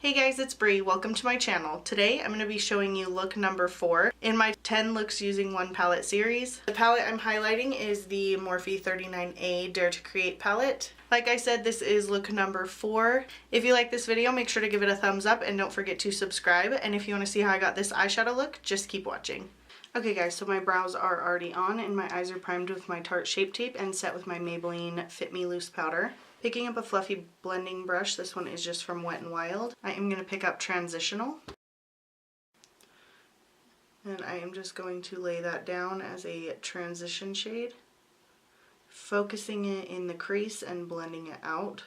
Hey guys, it's Bree. Welcome to my channel. Today I'm going to be showing you look number 4 in my 10 looks using one palette series. The palette I'm highlighting is the Morphe 39A Dare to Create palette. Like I said, this is look number 4. If you like this video, make sure to give it a thumbs up and don't forget to subscribe. And if you want to see how I got this eyeshadow look, just keep watching. Okay guys, so my brows are already on and my eyes are primed with my Tarte Shape Tape and set with my Maybelline Fit Me loose powder. Picking up a fluffy blending brush, this one is just from Wet n Wild. I am going to pick up Transitional. And I am just going to lay that down as a transition shade. Focusing it in the crease and blending it out.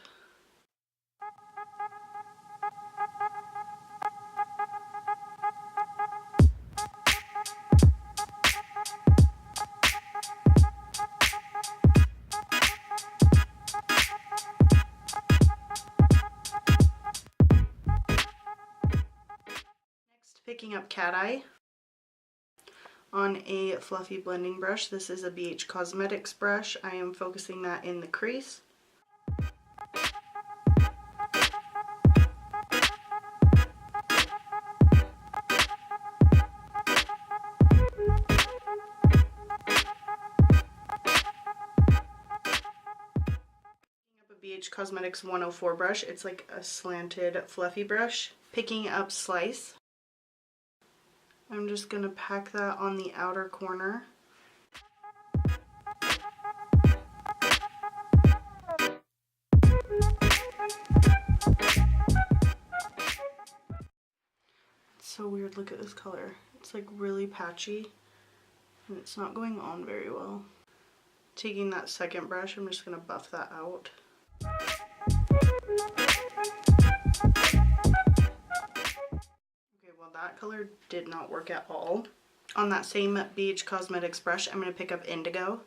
Picking up Cat Eye on a fluffy blending brush. This is a BH Cosmetics brush. I am focusing that in the crease. BH Cosmetics 104 brush. It's like a slanted fluffy brush. Picking up Slice. I'm just going to pack that on the outer corner. It's so weird, look at this color. It's like really patchy and it's not going on very well. Taking that second brush, I'm just going to buff that out. That color did not work at all. On that same BH Cosmetics brush, I'm going to pick up Indigo.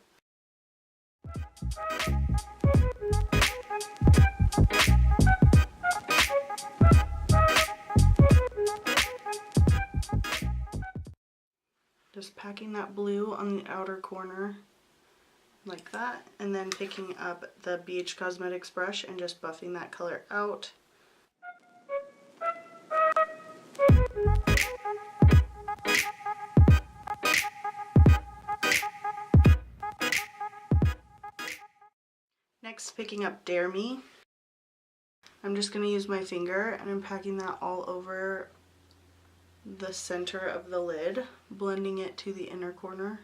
Just packing that blue on the outer corner like that, and then picking up the BH Cosmetics brush and just buffing that color out. Next, picking up Dare Me. I'm just going to use my finger and I'm packing that all over the center of the lid, blending it to the inner corner.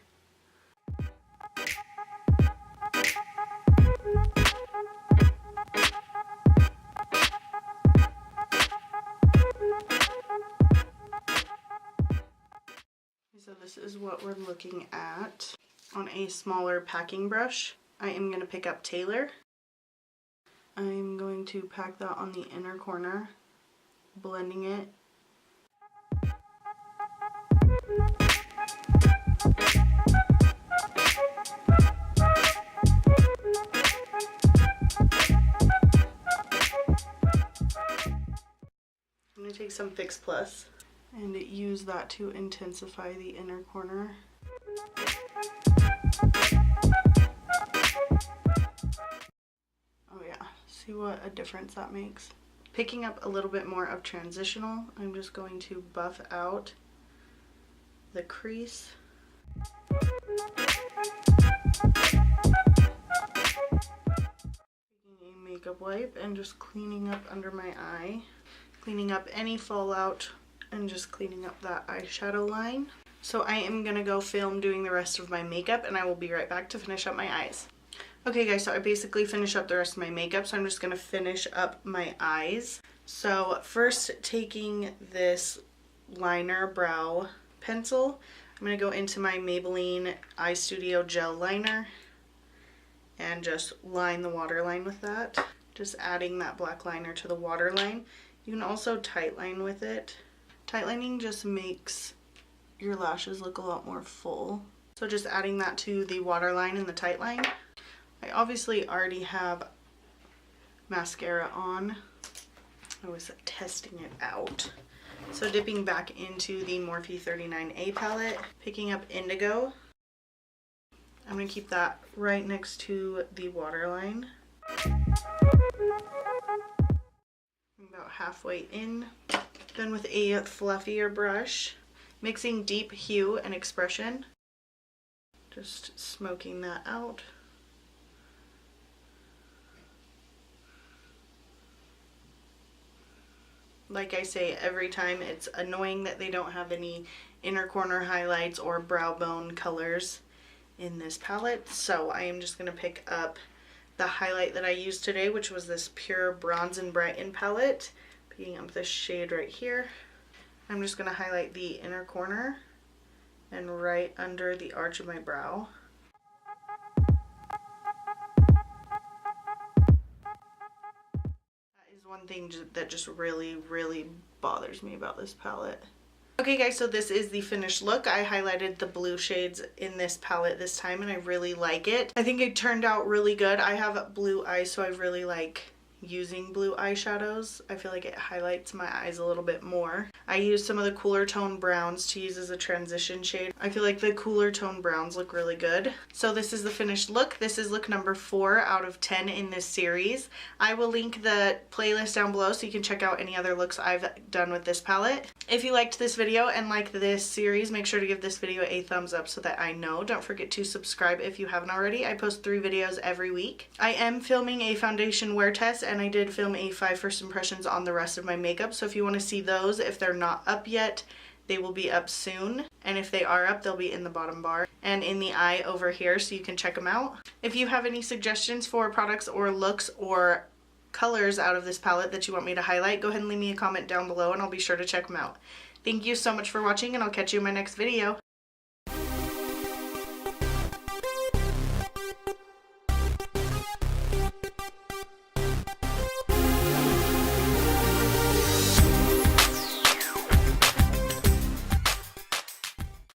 So this is what we're looking at. On a smaller packing brush, I am going to pick up Taylor. I'm going to pack that on the inner corner, blending it. I'm going to take some Fix Plus and use that to intensify the inner corner. Oh yeah, see what a difference that makes. Picking up a little bit more of Transitional, I'm just going to buff out the crease. Taking a makeup wipe and just cleaning up under my eye. Cleaning up any fallout and just cleaning up that eyeshadow line. So I am going to go film doing the rest of my makeup and I will be right back to finish up my eyes. Okay guys, so I basically finished up the rest of my makeup, so I'm just going to finish up my eyes. So first, taking this liner brow pencil, I'm going to go into my Maybelline Eye Studio Gel Liner and just line the waterline with that. Just adding that black liner to the waterline. You can also tightline with it. Tightlining just makes your lashes look a lot more full. So just adding that to the waterline and the tightline. I obviously already have mascara on. I was testing it out. So dipping back into the Morphe 39A palette, picking up Indigo. I'm going to keep that right next to the waterline. About halfway in. Then with a fluffier brush, mixing deep hue and expression. Just smoking that out. Like I say every time, it's annoying that they don't have any inner corner highlights or brow bone colors in this palette. So I am just going to pick up the highlight that I used today, which was this Pure Bronze and Brighten palette. Picking up this shade right here. I'm just going to highlight the inner corner and right under the arch of my brow. That is one thing that just really bothers me about this palette. Okay guys, so this is the finished look. I highlighted the blue shades in this palette this time and I really like it. I think it turned out really good. I have blue eyes, so I really like using blue eyeshadows. I feel like it highlights my eyes a little bit more. I used some of the cooler tone browns to use as a transition shade. I feel like the cooler tone browns look really good. So this is the finished look. This is look number 4 out of 10 in this series. I will link the playlist down below so you can check out any other looks I've done with this palette. If you liked this video and like this series, make sure to give this video a thumbs up so that I know. Don't forget to subscribe if you haven't already. I post 3 videos every week. I am filming a foundation wear test and I did film a 5 first impressions on the rest of my makeup, so if you want to see those, if they're not up yet, they will be up soon, and if they are up, they'll be in the bottom bar and in the eye over here, so you can check them out. If you have any suggestions for products or looks or colors out of this palette that you want me to highlight, go ahead and leave me a comment down below and I'll be sure to check them out. Thank you so much for watching and I'll catch you in my next video.